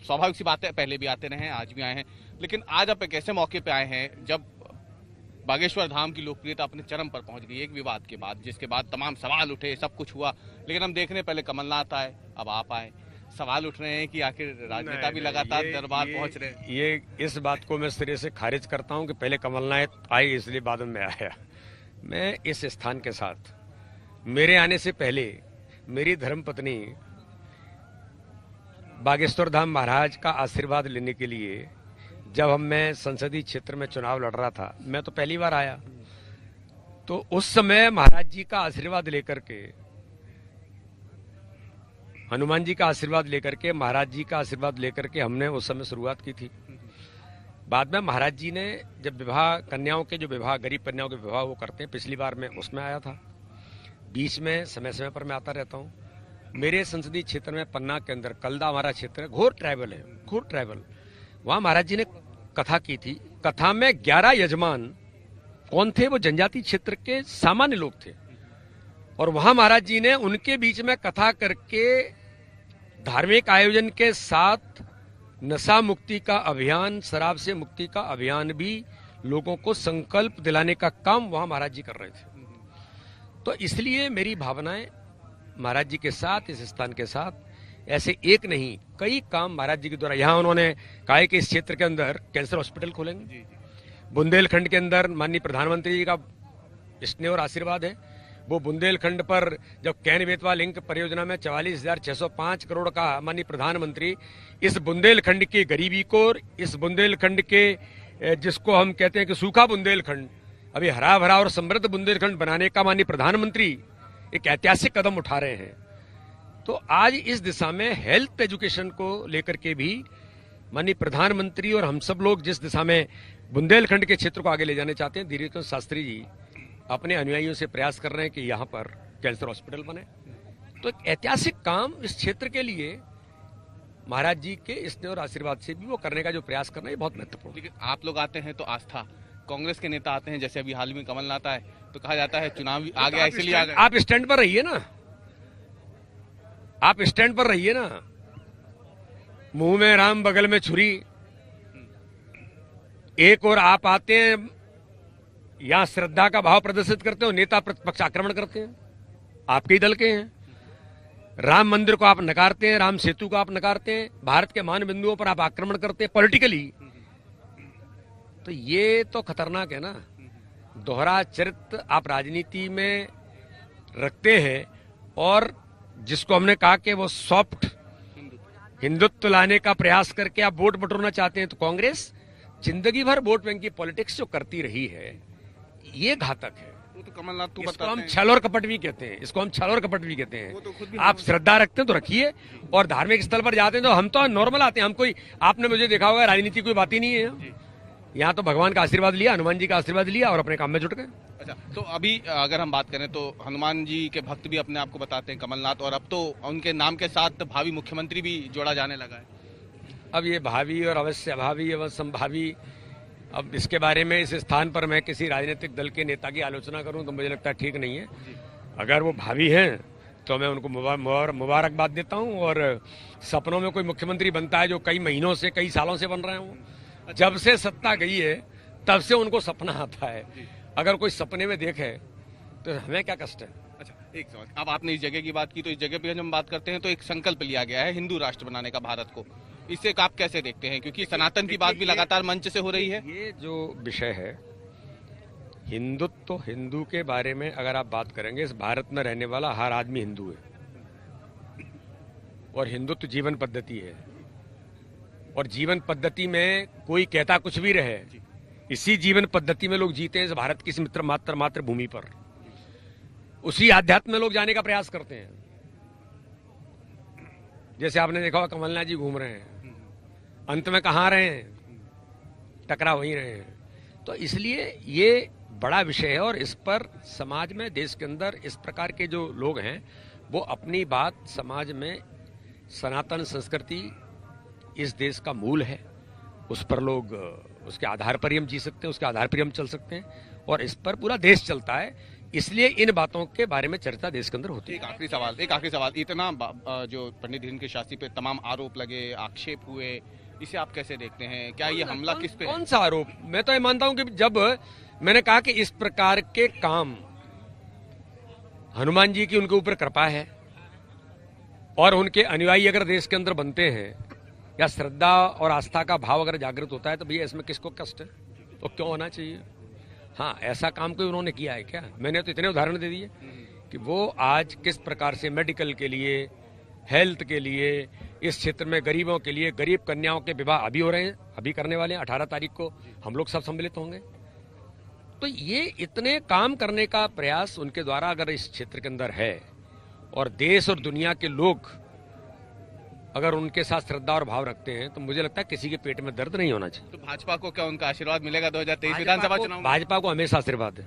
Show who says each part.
Speaker 1: स्वाभाविक सी बात है, पहले भी आते रहे हैं, आज भी आए हैं, लेकिन आज आप एक ऐसे मौके पे आए हैं जब बागेश्वर धाम की लोकप्रियता अपने चरम पर पहुंच गई एक विवाद के बाद, जिसके बाद तमाम सवाल उठे, सब कुछ हुआ। लेकिन हम देख रहे हैं पहले कमलनाथ आए, अब आप आए, सवाल उठ रहे हैं कि आखिर राजनेता भी लगातार दरबार पहुंच रहे हैं।
Speaker 2: ये इस बात को मैं सिरे से खारिज करता हूं कि पहले कमलनाथ आए इसलिए बाद में आया। मैं इस स्थान के साथ मेरे आने से पहले मेरी धर्मपत्नी बागेश्वर धाम महाराज का आशीर्वाद लेने के लिए जब मैं संसदीय क्षेत्र में चुनाव लड़ रहा था, मैं तो पहली बार आया, तो उस समय महाराज जी का आशीर्वाद लेकर के, हनुमान जी का आशीर्वाद लेकर के, महाराज जी का आशीर्वाद लेकर के हमने उस समय शुरुआत की थी। बाद में महाराज जी ने जब विवाह, कन्याओं के जो विवाह, गरीब कन्याओं के विवाह वो करते हैं, पिछली बार मैं उसमें आया था। बीच में समय समय पर मैं आता रहता हूँ। मेरे संसदीय क्षेत्र में पन्ना के अंदर कलदा हमारा क्षेत्र है, घोर ट्राइबल है, घोर ट्राइबल। वहां महाराज जी ने कथा की थी। कथा में 11 यजमान कौन थे? वो जनजाति क्षेत्र के सामान्य लोग थे, और वहां महाराज जी ने उनके बीच में कथा करके धार्मिक आयोजन के साथ नशा मुक्ति का अभियान, शराब से मुक्ति का अभियान भी लोगों को संकल्प दिलाने का काम वहां महाराज जी कर रहे थे। तो इसलिए मेरी भावनाएं महाराज जी के साथ, इस स्थान के साथ, ऐसे एक नहीं कई काम महाराज जी के द्वारा, यहाँ उन्होंने कहा कि इस क्षेत्र के अंदर कैंसर हॉस्पिटल खोलेंगे। बुंदेलखंड के अंदर माननीय प्रधानमंत्री जी का स्नेह और आशीर्वाद है। वो बुंदेलखंड पर जब कैन बेतवा लिंक परियोजना में 44,605 करोड़ का माननीय प्रधानमंत्री इस बुंदेलखंड की गरीबी को, इस बुंदेलखंड के जिसको हम कहते हैं कि सूखा बुंदेलखंड, अभी हरा भरा और समृद्ध बुंदेलखंड बनाने का माननीय प्रधानमंत्री एक ऐतिहासिक कदम उठा रहे हैं। तो आज इस दिशा में हेल्थ एजुकेशन को लेकर के भी माननीय प्रधानमंत्री और हम सब लोग जिस दिशा में बुंदेलखंड के क्षेत्र को आगे ले जाने चाहते हैं, धीरेन्द्र शास्त्री जी अपने अनुयायियों से प्रयास कर रहे हैं कि यहाँ पर कैंसर हॉस्पिटल बने। तो एक ऐतिहासिक काम इस क्षेत्र के लिए महाराज जी के स्नेह और आशीर्वाद से भी वो करने का जो प्रयास कर रहे हैं बहुत महत्वपूर्ण।
Speaker 1: लेकिन आप लोग आते हैं तो आस्था, कांग्रेस के नेता आते हैं, जैसे अभी हाल में कमलनाथ आए तो कहा जाता है चुनाव आ गया इसलिए आ गए।
Speaker 2: आप स्टैंड पर रहिए ना, आप स्टैंड पर रहिए ना। मुंह में राम बगल में छुरी, एक और आप आते हैं यहां श्रद्धा का भाव प्रदर्शित करते हो, नेता प्रतिपक्ष आक्रमण करते हैं, आपके ही दल के हैं। राम मंदिर को आप नकारते हैं, राम सेतु को आप नकारते हैं, भारत के मान बिंदुओं पर आप आक्रमण करते हैं पॉलिटिकली। तो ये तो खतरनाक है ना। दोहरा चरित्र आप राजनीति में रखते हैं, और जिसको हमने कहा कि वो सॉफ्ट हिंदुत्व लाने का प्रयास करके आप वोट बटोरना चाहते हैं। तो कांग्रेस जिंदगी भर वोट बैंक की पॉलिटिक्स जो करती रही है, ये घातक है।
Speaker 1: वो तो कमलनाथ तो
Speaker 2: इसको हम छल और कपट भी कहते हैं, इसको हम छल और कपट भी कहते हैं। आप श्रद्धा रखते हैं तो रखिए, और धार्मिक स्थल पर जाते हैं तो हम तो नॉर्मल आते हैं। हम कोई, आपने मुझे देखा होगा, राजनीति कोई बात ही नहीं है। यहाँ तो भगवान का आशीर्वाद लिया, हनुमान जी का आशीर्वाद लिया और अपने काम में जुट गए।
Speaker 1: अच्छा, तो अभी अगर हम बात करें तो हनुमान जी के भक्त भी अपने आप को बताते हैं कमलनाथ, और अब तो उनके नाम के साथ भावी मुख्यमंत्री भी जोड़ा जाने लगा है।
Speaker 2: अब ये भावी और अवश्य भावी अवश्य संभावी, अब इसके बारे में इस स्थान पर मैं किसी राजनीतिक दल के नेता की आलोचना करूं तो मुझे लगता है ठीक नहीं है। अगर वो भावी हैं तो मैं उनको मुबारकबाद देता हूं, और सपनों में कोई मुख्यमंत्री बनता है जो कई महीनों से, कई सालों से बन रहे हैं, वो जब से सत्ता गई है तब से उनको सपना आता है। अगर कोई सपने में देखे तो हमें क्या कष्ट है।
Speaker 1: अच्छा, एक सवाल, अब आपने इस जगह की बात की, तो इस जगह पे जब हम बात करते हैं तो एक संकल्प लिया गया है हिंदू राष्ट्र बनाने का भारत को, इसे आप कैसे देखते हैं? क्योंकि सनातन की बात भी लगातार मंच से हो रही है।
Speaker 2: ये जो विषय है हिंदुत्व, तो हिंदू के बारे में अगर आप बात करेंगे, इस भारत में रहने वाला हर आदमी हिंदू है, और हिंदुत्व जीवन पद्धति है, और जीवन पद्धति में कोई कहता कुछ भी रहे, इसी जीवन पद्धति में लोग जीते हैं इस भारत की मातृभूमि पर। उसी आध्यात्म में लोग जाने का प्रयास करते हैं। जैसे आपने देखा होगा कमलनाथ जी घूम रहे हैं, अंत में कहाँ रहे हैं? टकरा वहीं रहे हैं। तो इसलिए ये बड़ा विषय है, और इस पर समाज में, देश के अंदर इस प्रकार के जो लोग हैं वो अपनी बात समाज में, सनातन संस्कृति इस देश का मूल है, उस पर लोग, उसके आधार पर ही हम जी सकते हैं, उसके आधार पर ही हम चल सकते हैं, और इस पर पूरा देश चलता है। इसलिए इन बातों के बारे में चर्चा देश के अंदर होती है।
Speaker 1: एक आखिरी सवाल, इतना जो पंडित धीरेन्द्र शास्त्री पे तमाम आरोप लगे, आक्षेप हुए, इसे आप कैसे देखते हैं? क्या ये हमला किस पे है?
Speaker 2: कौन सा आरोप? मैं तो ये मानता हूं कि जब मैंने कहा कि इस प्रकार के काम, हनुमान जी की उनके ऊपर कृपा है और उनके अनुयायी अगर देश के अंदर बनते हैं या श्रद्धा और आस्था का भाव अगर जागृत होता है तो भैया इसमें किसको कष्ट है? तो क्यों होना चाहिए? हाँ, ऐसा काम कोई उन्होंने किया है क्या? मैंने तो इतने उदाहरण दे दिए कि वो आज किस प्रकार से मेडिकल के लिए, हेल्थ के लिए, इस क्षेत्र में गरीबों के लिए, गरीब कन्याओं के विवाह अभी हो रहे हैं, अभी करने वाले हैं, 18 तारीख को हम लोग सब सम्मिलित होंगे। तो ये इतने काम करने का प्रयास उनके द्वारा अगर इस क्षेत्र के अंदर है और देश और दुनिया के लोग अगर उनके साथ श्रद्धा और भाव रखते हैं तो मुझे लगता है किसी के पेट में दर्द नहीं होना चाहिए।
Speaker 1: तो भाजपा को क्या उनका आशीर्वाद मिलेगा 2023 विधानसभा चुनाव में?
Speaker 2: भाजपा को हमेशा आशीर्वाद है।